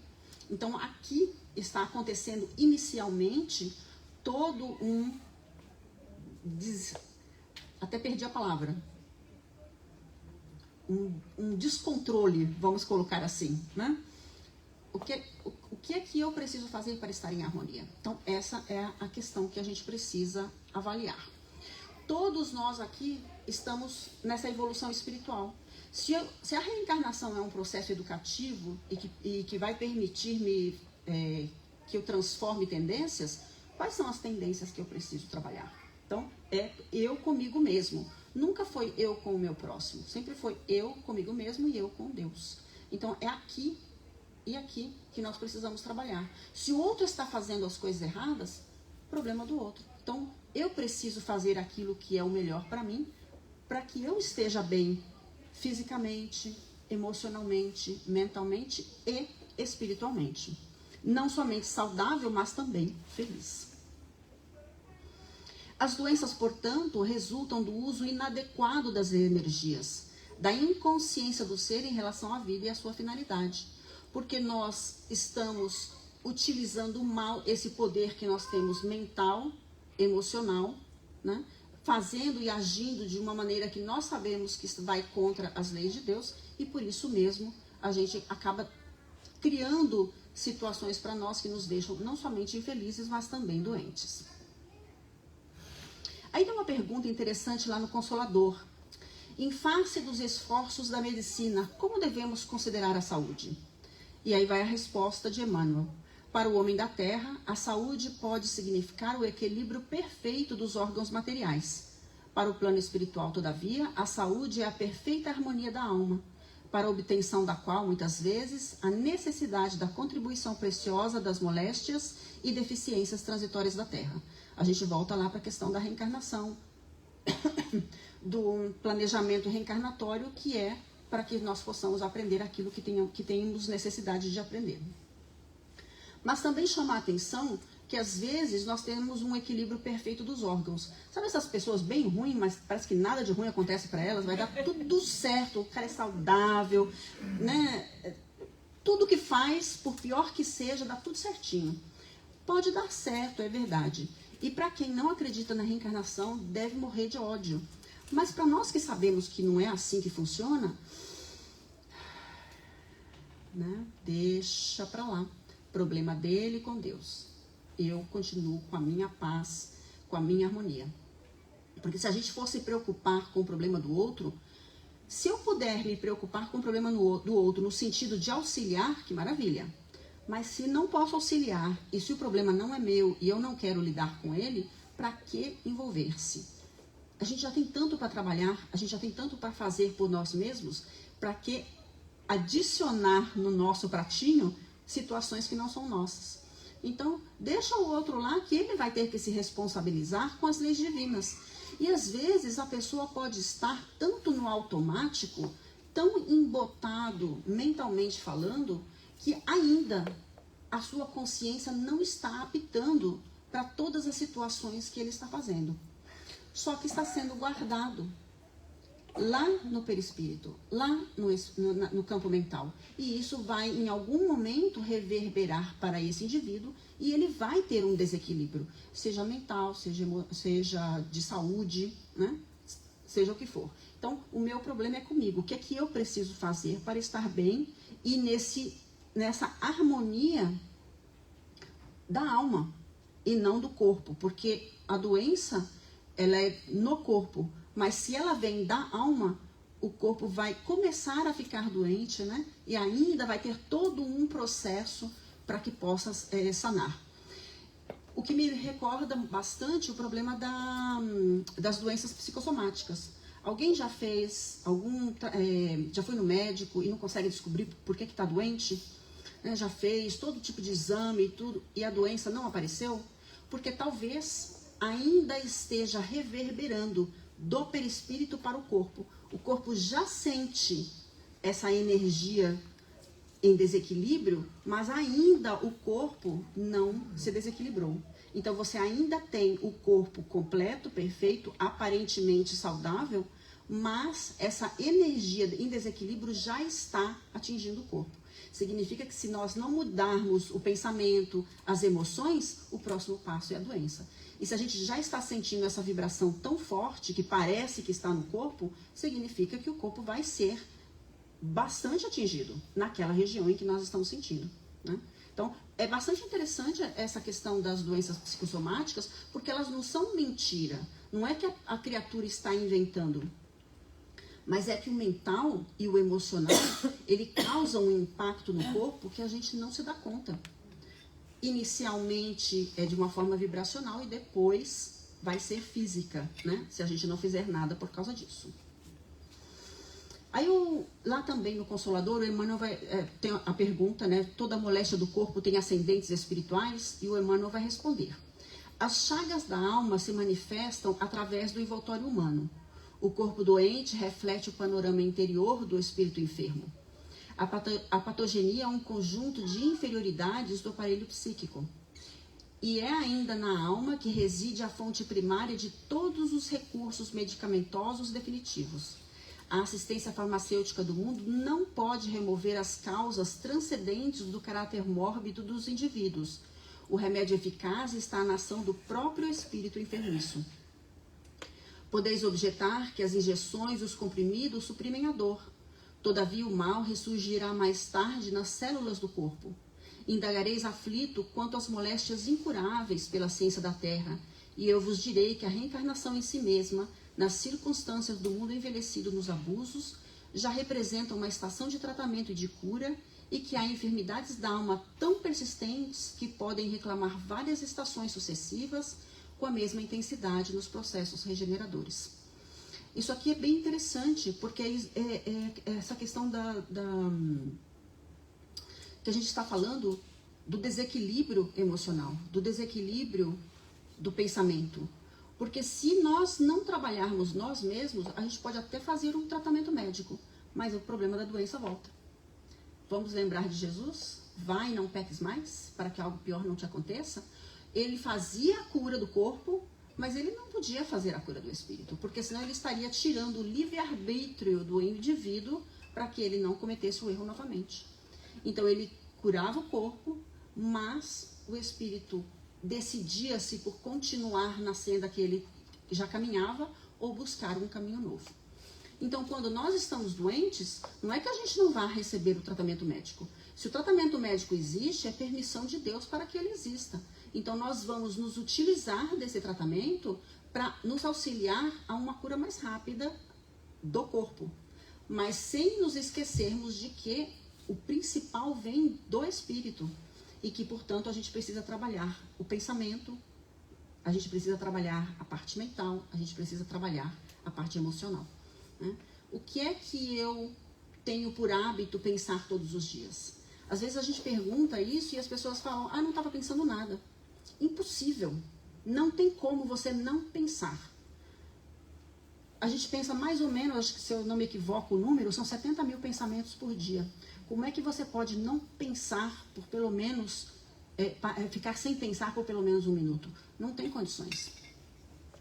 Então aqui está acontecendo inicialmente todo até perdi a palavra. Um descontrole, vamos colocar assim, né? O que é que eu preciso fazer para estar em harmonia? Então, essa é a questão que a gente precisa avaliar. Todos nós aqui estamos nessa evolução espiritual. Se a reencarnação é um processo educativo e que vai permitir-me que eu transforme tendências, quais são as tendências que eu preciso trabalhar? Então, é eu comigo mesmo. Nunca foi eu com o meu próximo. Sempre foi eu comigo mesmo e eu com Deus. Então, é aqui e aqui que nós precisamos trabalhar. Se o outro está fazendo as coisas erradas, problema do outro. Então, eu preciso fazer aquilo que é o melhor para mim, para que eu esteja bem fisicamente, emocionalmente, mentalmente e espiritualmente. Não somente saudável, mas também feliz. As doenças, portanto, resultam do uso inadequado das energias, da inconsciência do ser em relação à vida e à sua finalidade. Porque nós estamos utilizando mal esse poder que nós temos mental, emocional, né? Fazendo e agindo de uma maneira que nós sabemos que vai contra as leis de Deus, e por isso mesmo a gente acaba criando situações para nós que nos deixam não somente infelizes, mas também doentes. Aí tem uma pergunta interessante lá no Consolador. Em face dos esforços da medicina, como devemos considerar a saúde? E aí vai a resposta de Emmanuel. Para o homem da terra, a saúde pode significar o equilíbrio perfeito dos órgãos materiais. Para o plano espiritual, todavia, a saúde é a perfeita harmonia da alma, para a obtenção da qual, muitas vezes, a necessidade da contribuição preciosa das moléstias e deficiências transitórias da terra. A gente volta lá para a questão da reencarnação, do planejamento reencarnatório, que é para que nós possamos aprender aquilo que temos necessidade de aprender. Mas também chamar a atenção que às vezes nós temos um equilíbrio perfeito dos órgãos. Sabe essas pessoas bem ruins, mas parece que nada de ruim acontece para elas, vai dar tudo certo, o cara é saudável, né? Tudo que faz, por pior que seja, dá tudo certinho. Pode dar certo, é verdade. E para quem não acredita na reencarnação, deve morrer de ódio. Mas para nós que sabemos que não é assim que funciona, né? Deixa para lá. Problema dele com Deus. Eu continuo com a minha paz, com a minha harmonia. Porque se a gente for se preocupar com o problema do outro, se eu puder me preocupar com o problema do outro no sentido de auxiliar, que maravilha. Mas se não posso auxiliar, e se o problema não é meu e eu não quero lidar com ele, para que envolver-se? A gente já tem tanto para trabalhar, a gente já tem tanto para fazer por nós mesmos, para que adicionar no nosso pratinho situações que não são nossas. Então, deixa o outro lá que ele vai ter que se responsabilizar com as leis divinas. E às vezes a pessoa pode estar tanto no automático, tão embotado mentalmente falando, que ainda a sua consciência não está apitando para todas as situações que ele está fazendo. Só que está sendo guardado lá no perispírito, lá no campo mental. E isso vai, em algum momento, reverberar para esse indivíduo e ele vai ter um desequilíbrio, seja mental, seja de saúde, né? Seja o que for. Então, o meu problema é comigo. O que é que eu preciso fazer para estar bem e nessa harmonia da alma e não do corpo? Porque a doença, ela é no corpo, mas se ela vem da alma, o corpo vai começar a ficar doente, né? E ainda vai ter todo um processo para que possa sanar. O que me recorda bastante o problema das doenças psicossomáticas. Alguém já fez já foi no médico e não consegue descobrir por que está doente? Já fez todo tipo de exame e tudo, e a doença não apareceu? Porque talvez ainda esteja reverberando do perispírito para o corpo. O corpo já sente essa energia em desequilíbrio, mas ainda o corpo não se desequilibrou. Então você ainda tem o corpo completo, perfeito, aparentemente saudável, mas essa energia em desequilíbrio já está atingindo o corpo. Significa que se nós não mudarmos o pensamento, as emoções, o próximo passo é a doença. E se a gente já está sentindo essa vibração tão forte, que parece que está no corpo, significa que o corpo vai ser bastante atingido naquela região em que nós estamos sentindo, né? Então, é bastante interessante essa questão das doenças psicossomáticas, porque elas não são mentira. Não é que a criatura está inventando, mas é que o mental e o emocional, ele causa um impacto no corpo que a gente não se dá conta. Inicialmente é de uma forma vibracional e depois vai ser física, né? Se a gente não fizer nada por causa disso. Aí lá também no Consolador, o Emmanuel tem a pergunta, né? Toda moléstia do corpo tem ascendentes espirituais? E o Emmanuel vai responder. As chagas da alma se manifestam através do envoltório humano. O corpo doente reflete o panorama interior do espírito enfermo. A patogenia é um conjunto de inferioridades do aparelho psíquico. E é ainda na alma que reside a fonte primária de todos os recursos medicamentosos definitivos. A assistência farmacêutica do mundo não pode remover as causas transcendentes do caráter mórbido dos indivíduos. O remédio eficaz está na ação do próprio espírito enfermiço. Podeis objetar que as injeções e os comprimidos suprimem a dor. Todavia o mal ressurgirá mais tarde nas células do corpo. Indagareis aflito quanto às moléstias incuráveis pela ciência da terra, e eu vos direi que a reencarnação em si mesma, nas circunstâncias do mundo envelhecido nos abusos, já representa uma estação de tratamento e de cura, e que há enfermidades da alma tão persistentes que podem reclamar várias estações sucessivas com a mesma intensidade nos processos regeneradores. Isso aqui é bem interessante, porque essa questão que a gente está falando do desequilíbrio emocional, do desequilíbrio do pensamento. Porque se nós não trabalharmos nós mesmos, a gente pode até fazer um tratamento médico, mas o problema da doença volta. Vamos lembrar de Jesus? Vai e não peques mais, para que algo pior não te aconteça. Ele fazia a cura do corpo, mas ele não podia fazer a cura do espírito, porque senão ele estaria tirando o livre-arbítrio do indivíduo para que ele não cometesse o erro novamente. Então ele curava o corpo, mas o espírito decidia-se por continuar na senda que ele já caminhava ou buscar um caminho novo. Então, quando nós estamos doentes, não é que a gente não vá receber o tratamento médico. Se o tratamento médico existe, é permissão de Deus para que ele exista. Então, nós vamos nos utilizar desse tratamento para nos auxiliar a uma cura mais rápida do corpo, mas sem nos esquecermos de que o principal vem do espírito. E que, portanto, a gente precisa trabalhar o pensamento, a gente precisa trabalhar a parte mental, a gente precisa trabalhar a parte emocional. Né? O que é que eu tenho por hábito pensar todos os dias? Às vezes a gente pergunta isso e as pessoas falam, não estava pensando nada. Impossível. Não tem como você não pensar. A gente pensa mais ou menos, acho que se eu não me equivoco o número, são 70 mil pensamentos por dia. Como é que você pode não pensar por pelo menos, ficar sem pensar por pelo menos 1 minuto? Não tem condições.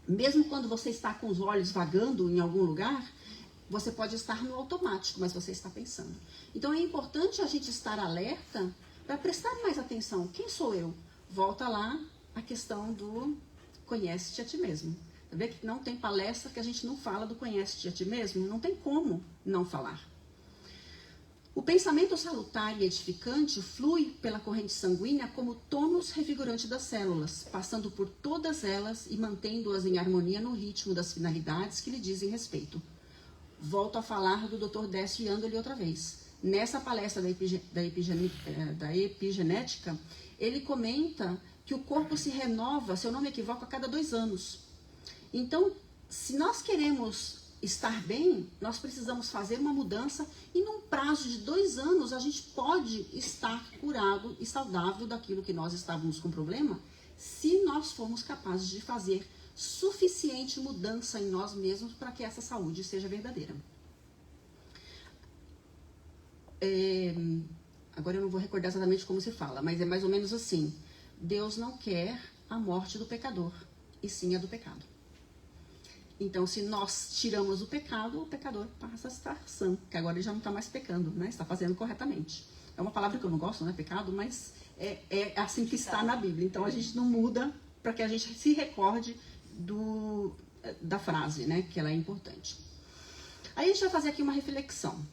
Mesmo quando você está com os olhos vagando em algum lugar, você pode estar no automático, mas você está pensando. Então é importante a gente estar alerta para prestar mais atenção. Quem sou eu? Volta lá a questão do conhece-te a ti mesmo. Tá vendo que não tem palestra que a gente não fala do conhece-te a ti mesmo? Não tem como não falar. O pensamento salutar e edificante flui pela corrente sanguínea como tônus revigorante das células, passando por todas elas e mantendo-as em harmonia no ritmo das finalidades que lhe dizem respeito. Volto a falar do Dr. Décio Yandoli outra vez. Nessa palestra da epigenética, ele comenta que o corpo se renova, se eu não me equivoco, a cada 2 anos. Então, se nós queremos estar bem, nós precisamos fazer uma mudança e num prazo de 2 anos a gente pode estar curado e saudável daquilo que nós estávamos com problema, se nós formos capazes de fazer suficiente mudança em nós mesmos para que essa saúde seja verdadeira. Agora eu não vou recordar exatamente como se fala, mas é mais ou menos assim. Deus não quer a morte do pecador, e sim a do pecado. Então, se nós tiramos o pecador passa a estar sã, que agora ele já não está mais pecando, né? Está fazendo corretamente. É uma palavra que eu não gosto, né? Pecado, mas é assim que está na Bíblia. Então, a gente não muda para que a gente se recorde da frase, né? Que ela é importante. Aí a gente vai fazer aqui uma reflexão.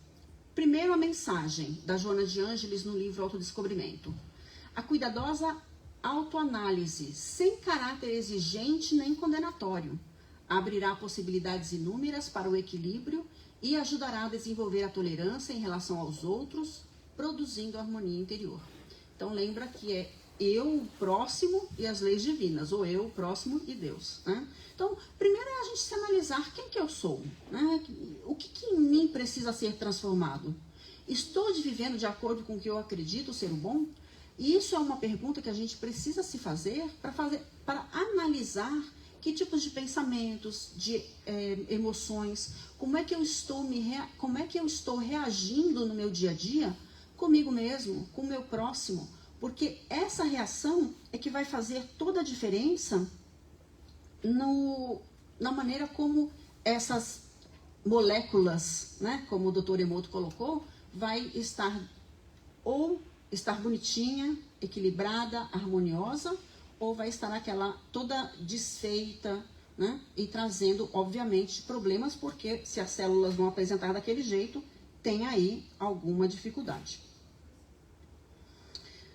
Primeiro, a mensagem da Joana de Ângeles no livro Autodescobrimento. A cuidadosa autoanálise, sem caráter exigente nem condenatório, abrirá possibilidades inúmeras para o equilíbrio e ajudará a desenvolver a tolerância em relação aos outros, produzindo harmonia interior. Então lembra que é eu, o próximo e as leis divinas, ou eu, o próximo e Deus. Né? Então, primeiro é a gente se analisar quem que eu sou, né? O que em mim precisa ser transformado? Estou vivendo de acordo com o que eu acredito ser o bom? E isso é uma pergunta que a gente precisa se fazer para analisar que tipos de pensamentos, de emoções, como é que eu estou reagindo no meu dia a dia comigo mesmo, com o meu próximo, porque essa reação é que vai fazer toda a diferença na maneira como essas moléculas, né, como o Dr. Emoto colocou, vai estar bonitinha, equilibrada, harmoniosa, ou vai estar aquela toda desfeita, né? E trazendo, obviamente, problemas, porque se as células vão apresentar daquele jeito, tem aí alguma dificuldade.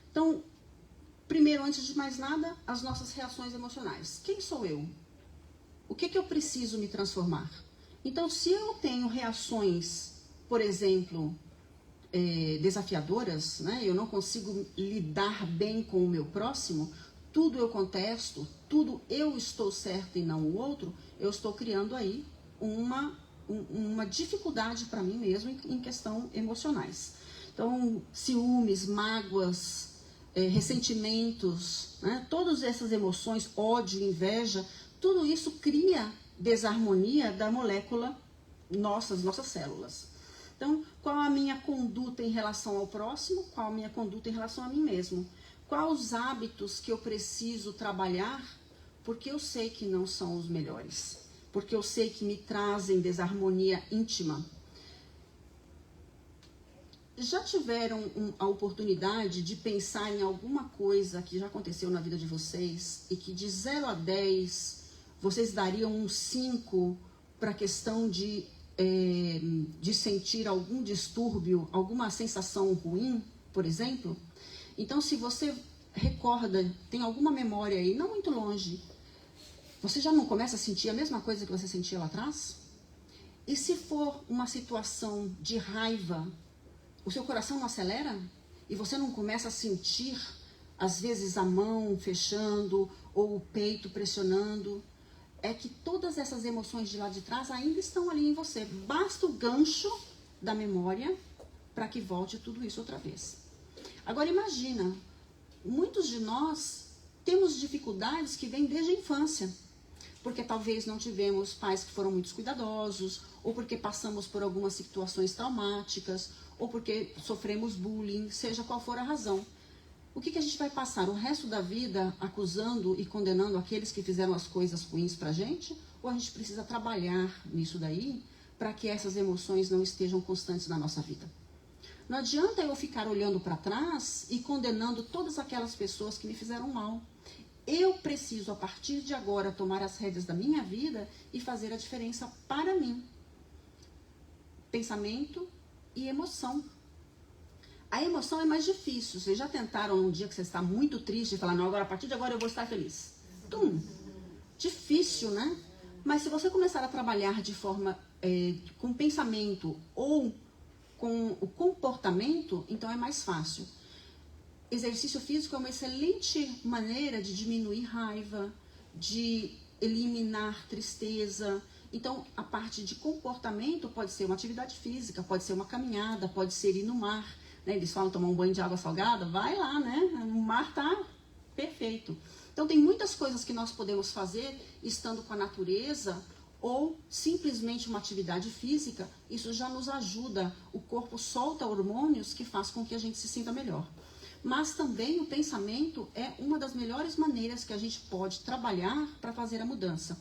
Então, primeiro, antes de mais nada, as nossas reações emocionais. Quem sou eu? O que eu preciso me transformar? Então, se eu tenho reações, por exemplo, desafiadoras, né? Eu não consigo lidar bem com o meu próximo, tudo eu contesto, tudo eu estou certo e não o outro, eu estou criando aí uma dificuldade para mim mesmo em questão emocionais. Então, ciúmes, mágoas, ressentimentos, né? Todas essas emoções, ódio, inveja, tudo isso cria desarmonia da molécula, nossas células. Então, qual a minha conduta em relação ao próximo? Qual a minha conduta em relação a mim mesmo? Quais os hábitos que eu preciso trabalhar porque eu sei que não são os melhores? Porque eu sei que me trazem desarmonia íntima. Já tiveram a oportunidade de pensar em alguma coisa que já aconteceu na vida de vocês e que de 0 a 10 vocês dariam um 5 para a questão de sentir algum distúrbio, alguma sensação ruim, por exemplo? Então, se você recorda, tem alguma memória aí, não muito longe, você já não começa a sentir a mesma coisa que você sentia lá atrás? E se for uma situação de raiva, o seu coração não acelera? E você não começa a sentir, às vezes, a mão fechando ou o peito pressionando? É que todas essas emoções de lá de trás ainda estão ali em você. Basta o gancho da memória para que volte tudo isso outra vez. Agora imagina, muitos de nós temos dificuldades que vêm desde a infância. Porque talvez não tivemos pais que foram muito cuidadosos, ou porque passamos por algumas situações traumáticas, ou porque sofremos bullying, seja qual for a razão. O que a gente vai passar o resto da vida acusando e condenando aqueles que fizeram as coisas ruins pra gente? Ou a gente precisa trabalhar nisso daí para que essas emoções não estejam constantes na nossa vida? Não adianta eu ficar olhando para trás e condenando todas aquelas pessoas que me fizeram mal. Eu preciso, a partir de agora, tomar as rédeas da minha vida e fazer a diferença para mim. Pensamento e emoção. A emoção é mais difícil. Vocês já tentaram um dia que você está muito triste e falar, não, agora a partir de agora eu vou estar feliz? Difícil, né? Mas se você começar a trabalhar de forma com pensamento ou com o comportamento, então é mais fácil. Exercício físico é uma excelente maneira de diminuir raiva, de eliminar tristeza. Então, a parte de comportamento pode ser uma atividade física, pode ser uma caminhada, pode ser ir no mar. Né? Eles falam tomar um banho de água salgada, vai lá, né? O mar tá perfeito. Então, tem muitas coisas que nós podemos fazer estando com a natureza ou simplesmente uma atividade física. Isso já nos ajuda. O corpo solta hormônios que faz com que a gente se sinta melhor. Mas também o pensamento é uma das melhores maneiras que a gente pode trabalhar para fazer a mudança.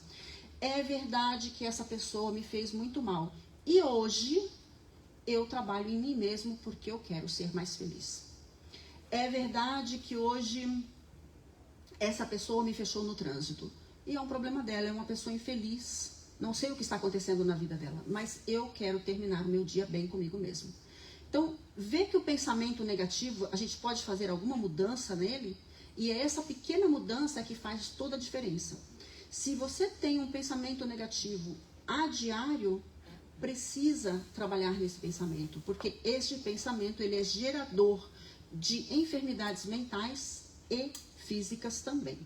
É verdade que essa pessoa me fez muito mal. E hoje eu trabalho em mim mesmo porque eu quero ser mais feliz. É verdade que hoje essa pessoa me fechou no trânsito. E é um problema dela, é uma pessoa infeliz. Não sei o que está acontecendo na vida dela, mas eu quero terminar o meu dia bem comigo mesmo. Então, ver que o pensamento negativo, a gente pode fazer alguma mudança nele, e é essa pequena mudança que faz toda a diferença. Se você tem um pensamento negativo a diário, precisa trabalhar nesse pensamento, porque este pensamento ele é gerador de enfermidades mentais e físicas também.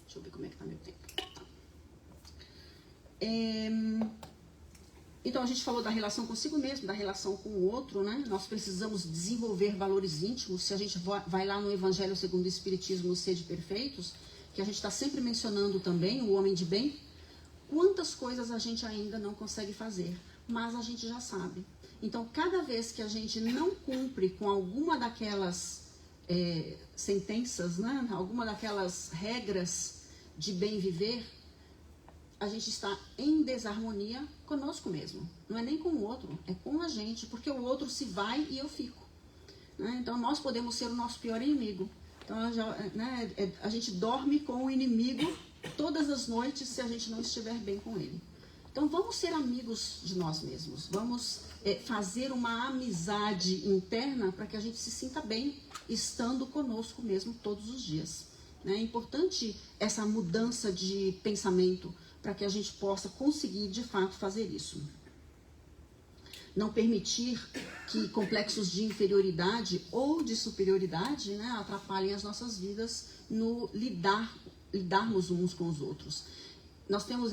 Deixa eu ver como é que está meu tempo. Então, a gente falou da relação consigo mesmo, da relação com o outro, né? Nós precisamos desenvolver valores íntimos. Se a gente vai lá no Evangelho segundo o Espiritismo, Sede Perfeitos, que a gente está sempre mencionando também, o homem de bem, quantas coisas a gente ainda não consegue fazer, mas a gente já sabe. Então, cada vez que a gente não cumpre com alguma daquelas sentenças, né? Alguma daquelas regras de bem viver, a gente está em desarmonia conosco mesmo. Não é nem com o outro, é com a gente, porque o outro se vai e eu fico. Né? Então, nós podemos ser o nosso pior inimigo. Então, a gente dorme com o inimigo todas as noites se a gente não estiver bem com ele. Então, vamos ser amigos de nós mesmos. Vamos fazer uma amizade interna para que a gente se sinta bem estando conosco mesmo todos os dias. É importante essa mudança de pensamento para que a gente possa conseguir, de fato, fazer isso. Não permitir que complexos de inferioridade ou de superioridade, né, atrapalhem as nossas vidas no lidarmos uns com os outros. Nós temos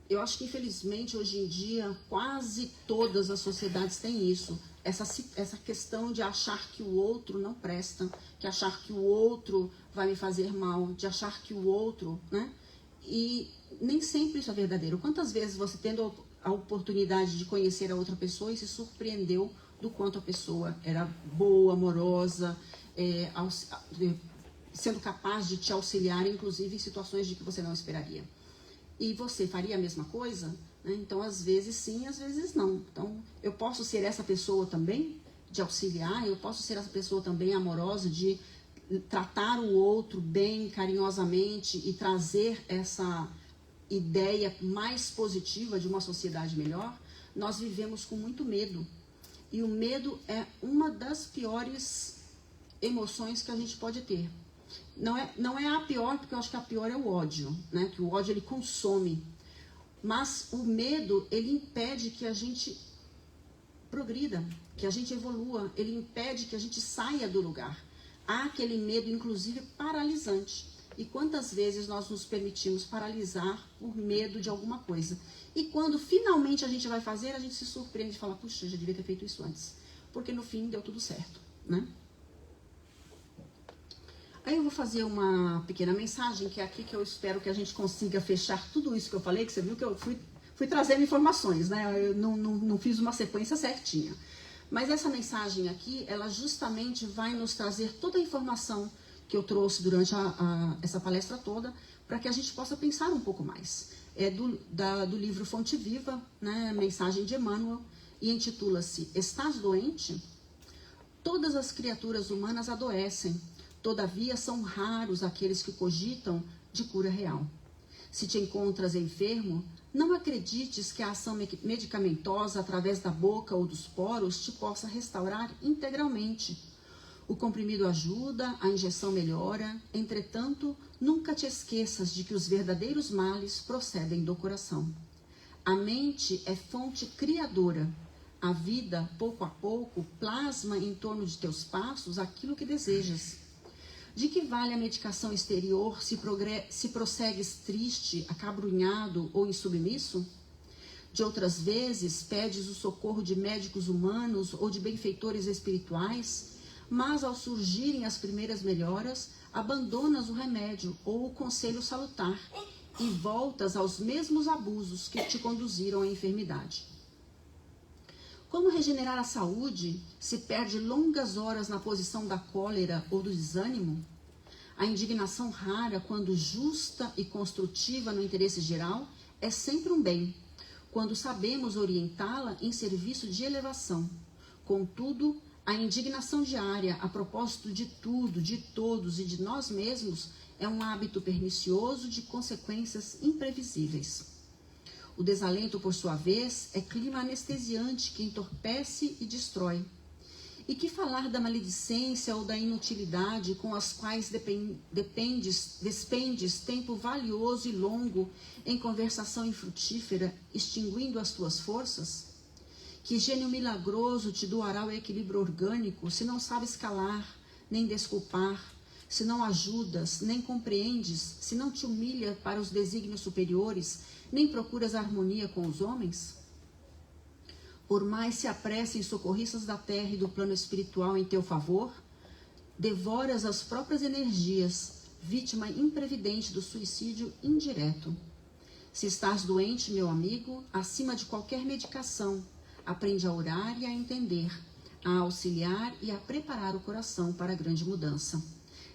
eu acho que infelizmente hoje em dia quase todas as sociedades têm isso. Essa questão de achar que o outro não presta, de achar que o outro vai me fazer mal, de achar que o outro, né? E nem sempre isso é verdadeiro. Quantas vezes você tendo a oportunidade de conhecer a outra pessoa e se surpreendeu do quanto a pessoa era boa, amorosa, sendo capaz de te auxiliar, inclusive em situações de que você não esperaria. E você faria a mesma coisa? Então, às vezes sim, às vezes não. Então, eu posso ser essa pessoa também, de auxiliar, eu posso ser essa pessoa também amorosa, de tratar o outro bem, carinhosamente e trazer essa ideia mais positiva de uma sociedade melhor. Nós vivemos com muito medo. E o medo é uma das piores emoções que a gente pode ter. Não é a pior, porque eu acho que a pior é o ódio, né? Que o ódio, ele consome. Mas o medo, ele impede que a gente progrida, que a gente evolua, ele impede que a gente saia do lugar. Há aquele medo, inclusive, paralisante. E quantas vezes nós nos permitimos paralisar por medo de alguma coisa? E quando finalmente a gente vai fazer, a gente se surpreende e fala, puxa, eu já devia ter feito isso antes. Porque no fim deu tudo certo, né? Aí eu vou fazer uma pequena mensagem, que é aqui que eu espero que a gente consiga fechar tudo isso que eu falei, que você viu que eu fui trazendo informações, né? Eu não fiz uma sequência certinha. Mas essa mensagem aqui, ela justamente vai nos trazer toda a informação que eu trouxe durante essa palestra toda, para que a gente possa pensar um pouco mais. É do livro Fonte Viva, né? Mensagem de Emmanuel, e intitula-se Estás doente? Todas as criaturas humanas adoecem. Todavia, são raros aqueles que cogitam de cura real. Se te encontras enfermo, não acredites que a ação medicamentosa através da boca ou dos poros te possa restaurar integralmente. O comprimido ajuda, a injeção melhora, entretanto, nunca te esqueças de que os verdadeiros males procedem do coração. A mente é fonte criadora. A vida, pouco a pouco, plasma em torno de teus passos aquilo que desejas. De que vale a medicação exterior se prossegues triste, acabrunhado ou insubmisso? De outras vezes, pedes o socorro de médicos humanos ou de benfeitores espirituais, mas ao surgirem as primeiras melhoras, abandonas o remédio ou o conselho salutar e voltas aos mesmos abusos que te conduziram à enfermidade. Como regenerar a saúde se perde longas horas na posição da cólera ou do desânimo? A indignação rara, quando justa e construtiva no interesse geral, é sempre um bem, quando sabemos orientá-la em serviço de elevação. Contudo, a indignação diária a propósito de tudo, de todos e de nós mesmos é um hábito pernicioso de consequências imprevisíveis. O desalento, por sua vez, é clima anestesiante que entorpece e destrói. E que falar da maledicência ou da inutilidade com as quais despendes tempo valioso e longo em conversação infrutífera, extinguindo as tuas forças? Que gênio milagroso te doará o equilíbrio orgânico se não sabes calar, nem desculpar, se não ajudas, nem compreendes, se não te humilha para os desígnios superiores, nem procuras harmonia com os homens? Por mais se apressem socorristas da terra e do plano espiritual em teu favor, devoras as próprias energias, vítima imprevidente do suicídio indireto. Se estás doente, meu amigo, acima de qualquer medicação, aprende a orar e a entender, a auxiliar e a preparar o coração para a grande mudança.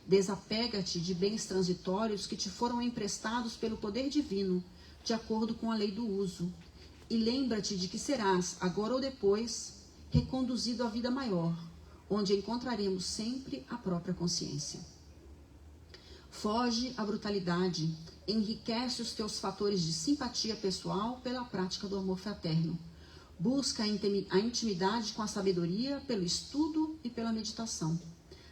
Desapega-te de bens transitórios que te foram emprestados pelo poder divino, de acordo com a lei do uso. E lembra-te de que serás, agora ou depois, reconduzido à vida maior, onde encontraremos sempre a própria consciência. Foge à brutalidade, enriquece os teus fatores de simpatia pessoal pela prática do amor fraterno. Busca a intimidade com a sabedoria pelo estudo e pela meditação.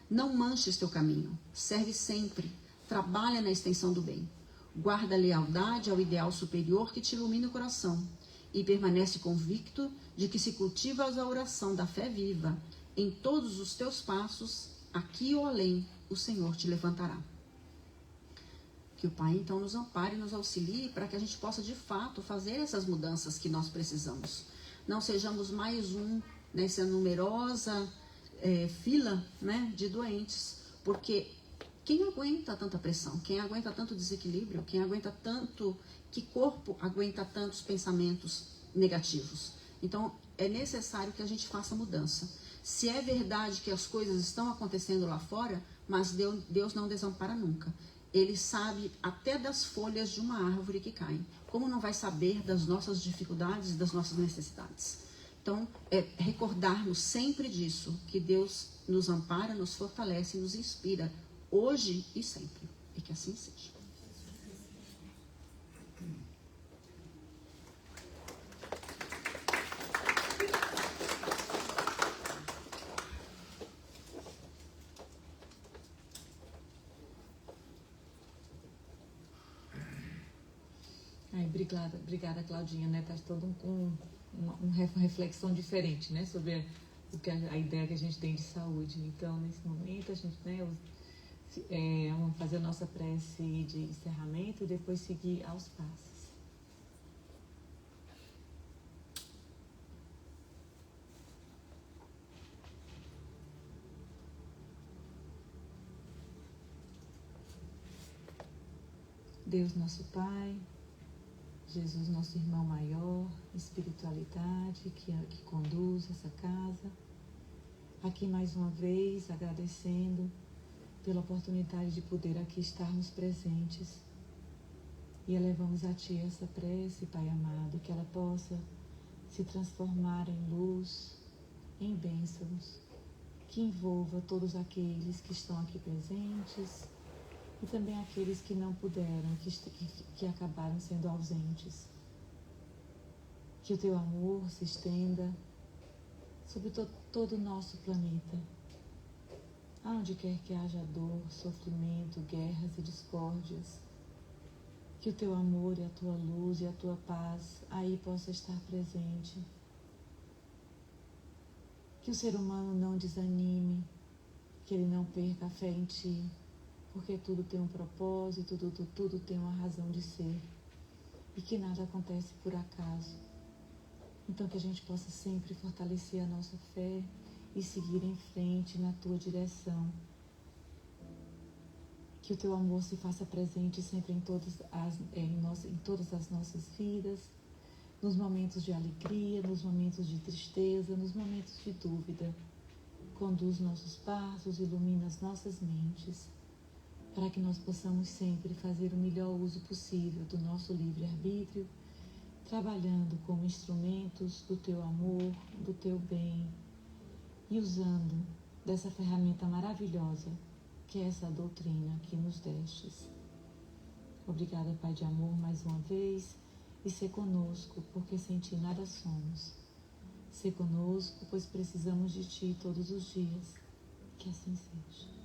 Não manches teu caminho, serve sempre, trabalha na extensão do bem. Guarda lealdade ao ideal superior que te ilumina o coração e permanece convicto de que se cultivas a oração da fé viva, em todos os teus passos, aqui ou além, o Senhor te levantará. Que o Pai então nos ampare e nos auxilie para que a gente possa de fato fazer essas mudanças que nós precisamos. Não sejamos mais nessa numerosa fila, né, de doentes, porque quem aguenta tanta pressão, quem aguenta tanto desequilíbrio, quem aguenta tanto, que corpo aguenta tantos pensamentos negativos? Então é necessário que a gente faça mudança. Se é verdade que as coisas estão acontecendo lá fora, mas Deus não desampara nunca. Ele sabe até das folhas de uma árvore que caem. Como não vai saber das nossas dificuldades e das nossas necessidades? Então, recordarmos sempre disso, que Deus nos ampara, nos fortalece e nos inspira, hoje e sempre. E que assim seja. Obrigada, Claudinha, né? Tá todo uma reflexão diferente, né? Sobre a ideia que a gente tem de saúde. Então, nesse momento, a gente, né, vamos fazer a nossa prece de encerramento e depois seguir aos passos. Deus, nosso Pai, Jesus, nosso irmão maior, espiritualidade que conduz essa casa. Aqui mais uma vez agradecendo pela oportunidade de poder aqui estarmos presentes. E elevamos a Ti essa prece, Pai amado, que ela possa se transformar em luz, em bênçãos, que envolva todos aqueles que estão aqui presentes e também aqueles que não puderam, que acabaram sendo ausentes. Que o Teu amor se estenda sobre todo o nosso planeta. Aonde quer que haja dor, sofrimento, guerras e discórdias, que o Teu amor e a Tua luz e a Tua paz aí possa estar presente. Que o ser humano não desanime, que ele não perca a fé em Ti, porque tudo tem um propósito, tudo tem uma razão de ser, e que nada acontece por acaso. Então que a gente possa sempre fortalecer a nossa fé e seguir em frente na Tua direção. Que o Teu amor se faça presente sempre em todas as nossas vidas, nos momentos de alegria, nos momentos de tristeza, nos momentos de dúvida. Conduz nossos passos, ilumina as nossas mentes, para que nós possamos sempre fazer o melhor uso possível do nosso livre-arbítrio, trabalhando como instrumentos do Teu amor, do Teu bem, e usando dessa ferramenta maravilhosa que é essa doutrina que nos destes. Obrigada, Pai de amor, mais uma vez, e ser conosco, porque sem Ti nada somos. Ser conosco, pois precisamos de Ti todos os dias. Que assim seja.